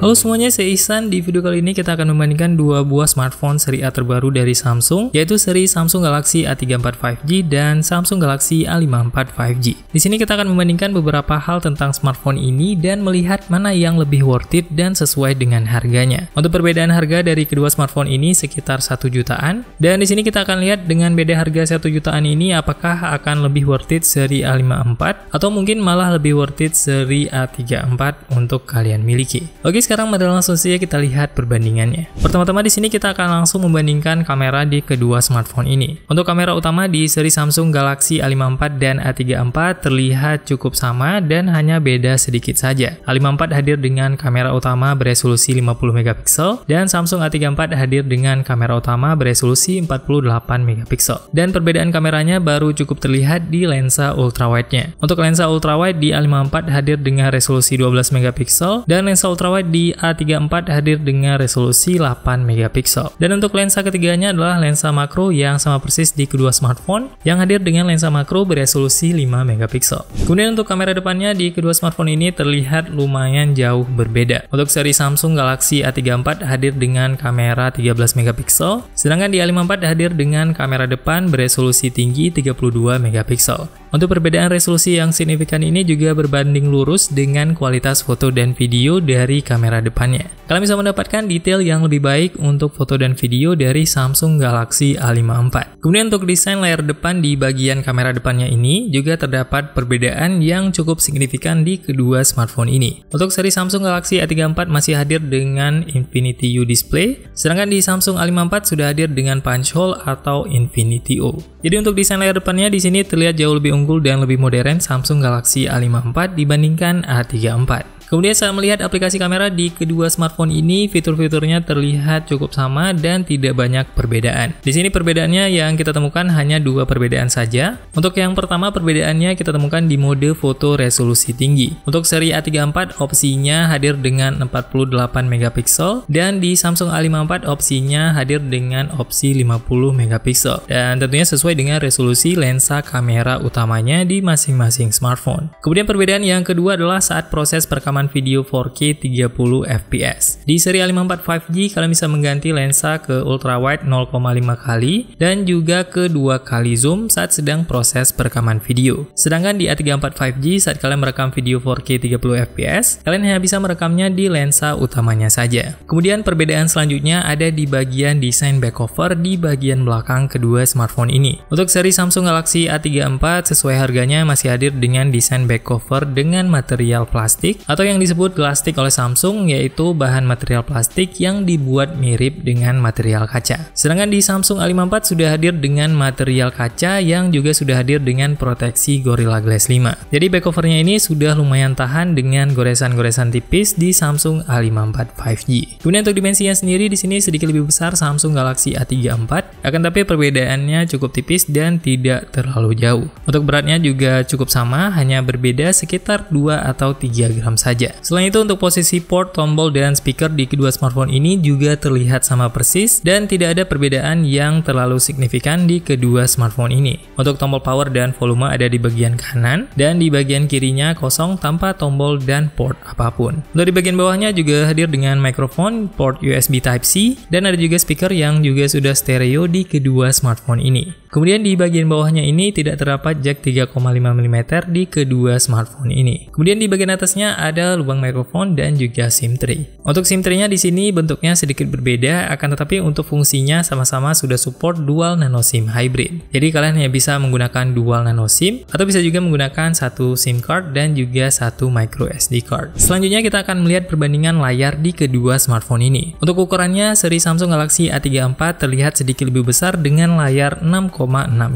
Halo semuanya, saya Ihsan. Di video kali ini kita akan membandingkan dua buah smartphone seri A terbaru dari Samsung, yaitu seri Samsung Galaxy A34 5G dan Samsung Galaxy A54 5G. Di sini kita akan membandingkan beberapa hal tentang smartphone ini dan melihat mana yang lebih worth it dan sesuai dengan harganya. Untuk perbedaan harga dari kedua smartphone ini sekitar 1 jutaan. Dan di sini kita akan lihat dengan beda harga 1 jutaan ini apakah akan lebih worth it seri A54 atau mungkin malah lebih worth it seri A34 untuk kalian miliki. Oke, sekarang mari langsung saja kita lihat perbandingannya. Pertama-tama di sini kita akan langsung membandingkan kamera di kedua smartphone ini. Untuk kamera utama di seri Samsung Galaxy A54 dan A34 terlihat cukup sama dan hanya beda sedikit saja. A54 hadir dengan kamera utama beresolusi 50 megapiksel dan Samsung A34 hadir dengan kamera utama beresolusi 48 megapiksel. Dan perbedaan kameranya baru cukup terlihat di lensa ultrawide-nya. Untuk lensa ultrawide di A54 hadir dengan resolusi 12 megapiksel dan lensa ultrawide di A34 hadir dengan resolusi 8 megapiksel. Dan untuk lensa ketiganya adalah lensa makro yang sama persis di kedua smartphone yang hadir dengan lensa makro beresolusi 5 megapiksel. Kemudian untuk kamera depannya di kedua smartphone ini terlihat lumayan jauh berbeda. Untuk seri Samsung Galaxy A34 hadir dengan kamera 13 megapiksel, sedangkan di A54 hadir dengan kamera depan beresolusi tinggi 32 megapiksel. Untuk perbedaan resolusi yang signifikan ini juga berbanding lurus dengan kualitas foto dan video dari kamera depannya. Kalian bisa mendapatkan detail yang lebih baik untuk foto dan video dari Samsung Galaxy A54. Kemudian untuk desain layar depan di bagian kamera depannya ini juga terdapat perbedaan yang cukup signifikan di kedua smartphone ini. Untuk seri Samsung Galaxy A34 masih hadir dengan Infinity U display, sedangkan di Samsung A54 sudah hadir dengan punch hole atau Infinity O. Jadi untuk desain layar depannya di sini terlihat jauh lebih unggul dan lebih modern Samsung Galaxy A54 dibandingkan A34. Kemudian saya melihat aplikasi kamera di kedua smartphone ini, fitur-fiturnya terlihat cukup sama dan tidak banyak perbedaan. Di sini perbedaannya yang kita temukan hanya dua perbedaan saja. Untuk yang pertama perbedaannya kita temukan di mode foto resolusi tinggi. Untuk seri A34 opsinya hadir dengan 48 megapiksel dan di Samsung A54 opsinya hadir dengan opsi 50 megapiksel. Dan tentunya sesuai dengan resolusi lensa kamera utamanya di masing-masing smartphone. Kemudian perbedaan yang kedua adalah saat proses perekaman video 4K 30 fps. Di seri A54 5G kalian bisa mengganti lensa ke ultrawide 0,5 kali dan juga ke 2 kali zoom saat sedang proses perekaman video. Sedangkan di A34 5G saat kalian merekam video 4K 30 fps, kalian hanya bisa merekamnya di lensa utamanya saja. Kemudian perbedaan selanjutnya ada di bagian desain back cover di bagian belakang kedua smartphone ini. Untuk seri Samsung Galaxy A34 sesuai harganya masih hadir dengan desain back cover dengan material plastik atau yang disebut Glastick oleh Samsung, yaitu bahan material plastik yang dibuat mirip dengan material kaca. Sedangkan di Samsung A54 sudah hadir dengan material kaca yang juga sudah hadir dengan proteksi Gorilla Glass 5. Jadi back covernya ini sudah lumayan tahan dengan goresan-goresan tipis di Samsung A54 5G. Kemudian untuk dimensinya sendiri di sini sedikit lebih besar Samsung Galaxy A34, akan tapi perbedaannya cukup tipis dan tidak terlalu jauh. Untuk beratnya juga cukup sama, hanya berbeda sekitar 2 atau 3 gram saja. Selain itu untuk posisi port, tombol, dan speaker di kedua smartphone ini juga terlihat sama persis dan tidak ada perbedaan yang terlalu signifikan di kedua smartphone ini. Untuk tombol power dan volume ada di bagian kanan dan di bagian kirinya kosong tanpa tombol dan port apapun. Untuk di bagian bawahnya juga hadir dengan mikrofon, port USB Type-C, dan ada juga speaker yang juga sudah stereo di kedua smartphone ini. Kemudian di bagian bawahnya ini tidak terdapat jack 3,5 mm di kedua smartphone ini. Kemudian di bagian atasnya ada lubang mikrofon dan juga SIM tray. Untuk SIM tray-nya di sini bentuknya sedikit berbeda, akan tetapi untuk fungsinya sama-sama sudah support dual nano SIM hybrid. Jadi kalian hanya bisa menggunakan dual nano SIM atau bisa juga menggunakan satu SIM card dan juga satu micro SD card. Selanjutnya kita akan melihat perbandingan layar di kedua smartphone ini. Untuk ukurannya seri Samsung Galaxy A34 terlihat sedikit lebih besar dengan layar 6,6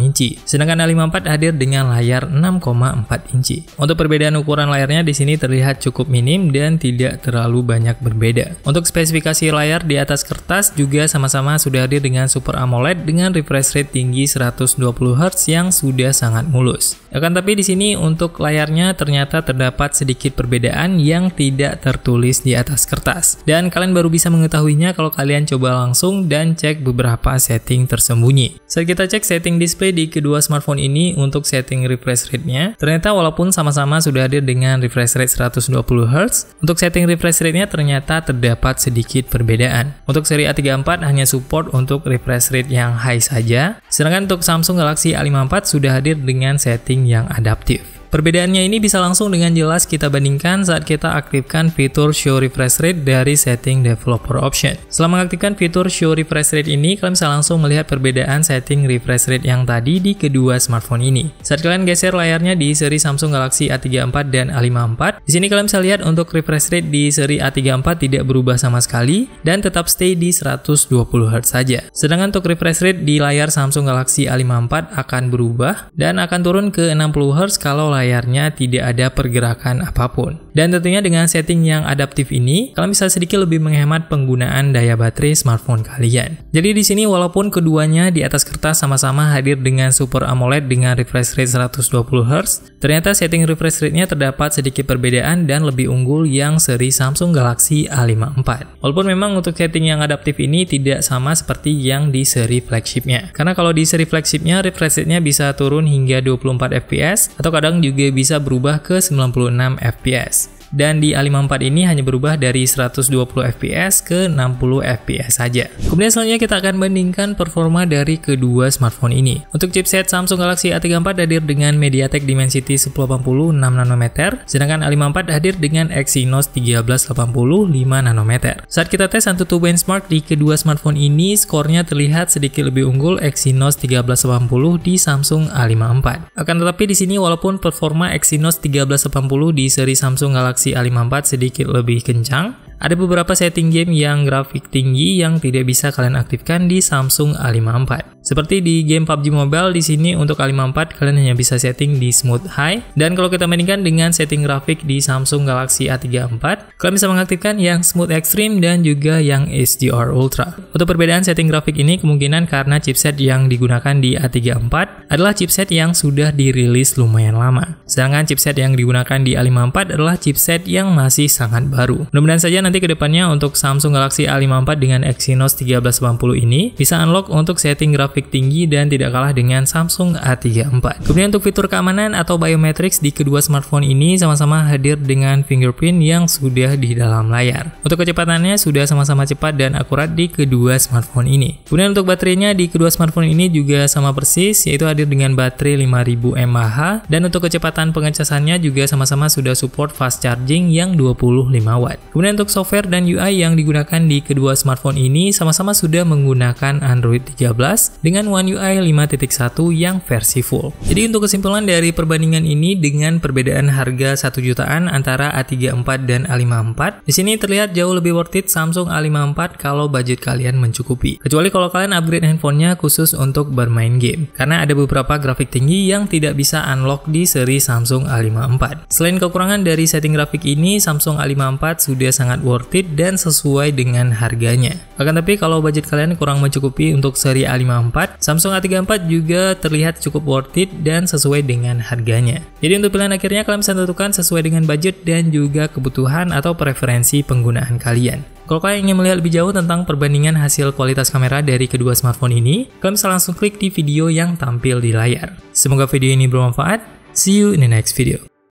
inci. Sedangkan A54 hadir dengan layar 6,4 inci. Untuk perbedaan ukuran layarnya di sini terlihat cukup minim dan tidak terlalu banyak berbeda. Untuk spesifikasi layar di atas kertas juga sama-sama sudah hadir dengan Super AMOLED dengan refresh rate tinggi 120 Hz yang sudah sangat mulus. Akan tapi di sini untuk layarnya ternyata terdapat sedikit perbedaan yang tidak tertulis di atas kertas. Dan kalian baru bisa mengetahuinya kalau kalian coba langsung dan cek beberapa setting tersembunyi. Saat kita cek setting display di kedua smartphone ini untuk setting refresh rate-nya, ternyata walaupun sama-sama sudah hadir dengan refresh rate 120 Hz, untuk setting refresh rate-nya ternyata terdapat sedikit perbedaan. Untuk seri A34 hanya support untuk refresh rate yang high saja, sedangkan untuk Samsung Galaxy A54 sudah hadir dengan setting yang adaptif. Perbedaannya ini bisa langsung dengan jelas kita bandingkan saat kita aktifkan fitur Show Refresh Rate dari setting Developer Option. Setelah mengaktifkan fitur Show Refresh Rate ini, kalian bisa langsung melihat perbedaan setting refresh rate yang tadi di kedua smartphone ini. Saat kalian geser layarnya di seri Samsung Galaxy A34 dan A54, di sini kalian bisa lihat untuk refresh rate di seri A34 tidak berubah sama sekali dan tetap stay di 120 Hz saja. Sedangkan untuk refresh rate di layar Samsung Galaxy A54 akan berubah dan akan turun ke 60 Hz kalau layarnya tidak ada pergerakan apapun. Dan tentunya dengan setting yang adaptif ini, kalian bisa sedikit lebih menghemat penggunaan daya baterai smartphone kalian. Jadi di sini walaupun keduanya di atas kertas sama-sama hadir dengan Super AMOLED dengan refresh rate 120 Hz, ternyata setting refresh rate-nya terdapat sedikit perbedaan dan lebih unggul yang seri Samsung Galaxy A54. Walaupun memang untuk setting yang adaptif ini tidak sama seperti yang di seri flagship-nya. Karena kalau di seri flagship-nya refresh rate-nya bisa turun hingga 24 fps atau kadang juga bisa berubah ke 96 fps. Dan di A54 ini hanya berubah dari 120 fps ke 60 fps saja. Kemudian selanjutnya kita akan bandingkan performa dari kedua smartphone ini. Untuk chipset Samsung Galaxy A34 hadir dengan MediaTek Dimensity 1080 6nm, sedangkan A54 hadir dengan Exynos 1380 5nm. Saat kita tes AnTuTu benchmark di kedua smartphone ini, skornya terlihat sedikit lebih unggul Exynos 1380 di Samsung A54. Akan tetapi di sini walaupun performa Exynos 1380 di seri Samsung Galaxy A54 sedikit lebih kencang, ada beberapa setting game yang grafik tinggi yang tidak bisa kalian aktifkan di Samsung A54. Seperti di game PUBG Mobile, di sini untuk A54 kalian hanya bisa setting di Smooth High. Dan kalau kita bandingkan dengan setting grafik di Samsung Galaxy A34, kalian bisa mengaktifkan yang Smooth Extreme dan juga yang HDR Ultra. Untuk perbedaan setting grafik ini kemungkinan karena chipset yang digunakan di A34 adalah chipset yang sudah dirilis lumayan lama. Sedangkan chipset yang digunakan di A54 adalah chipset yang masih sangat baru. Mudah-mudahan saja nanti kedepannya untuk Samsung Galaxy A54 dengan Exynos 1380 ini bisa unlock untuk setting grafik tinggi dan tidak kalah dengan Samsung A34. Kemudian untuk fitur keamanan atau biometrics di kedua smartphone ini sama-sama hadir dengan fingerprint yang sudah di dalam layar. Untuk kecepatannya sudah sama-sama cepat dan akurat di kedua smartphone ini. Kemudian untuk baterainya di kedua smartphone ini juga sama persis, yaitu hadir dengan baterai 5000 mAh, dan untuk kecepatan pengecasannya juga sama-sama sudah support fast charging yang 25 watt. Kemudian untuk software dan UI yang digunakan di kedua smartphone ini sama-sama sudah menggunakan Android 13 dengan One UI 5.1 yang versi full. Jadi untuk kesimpulan dari perbandingan ini dengan perbedaan harga 1 jutaan antara A34 dan A54, di sini terlihat jauh lebih worth it Samsung A54 kalau budget kalian mencukupi. Kecuali kalau kalian upgrade handphonenya khusus untuk bermain game, karena ada beberapa grafik tinggi yang tidak bisa unlock di seri Samsung A54. Selain kekurangan dari setting grafik ini, Samsung A54 sudah sangat worth it dan sesuai dengan harganya. Akan tapi kalau budget kalian kurang mencukupi untuk seri A54, Samsung A34 juga terlihat cukup worth it dan sesuai dengan harganya. Jadi untuk pilihan akhirnya kalian bisa tentukan sesuai dengan budget dan juga kebutuhan atau preferensi penggunaan kalian. Kalau kalian ingin melihat lebih jauh tentang perbandingan hasil kualitas kamera dari kedua smartphone ini, kalian bisa langsung klik di video yang tampil di layar. Semoga video ini bermanfaat. See you in the next video.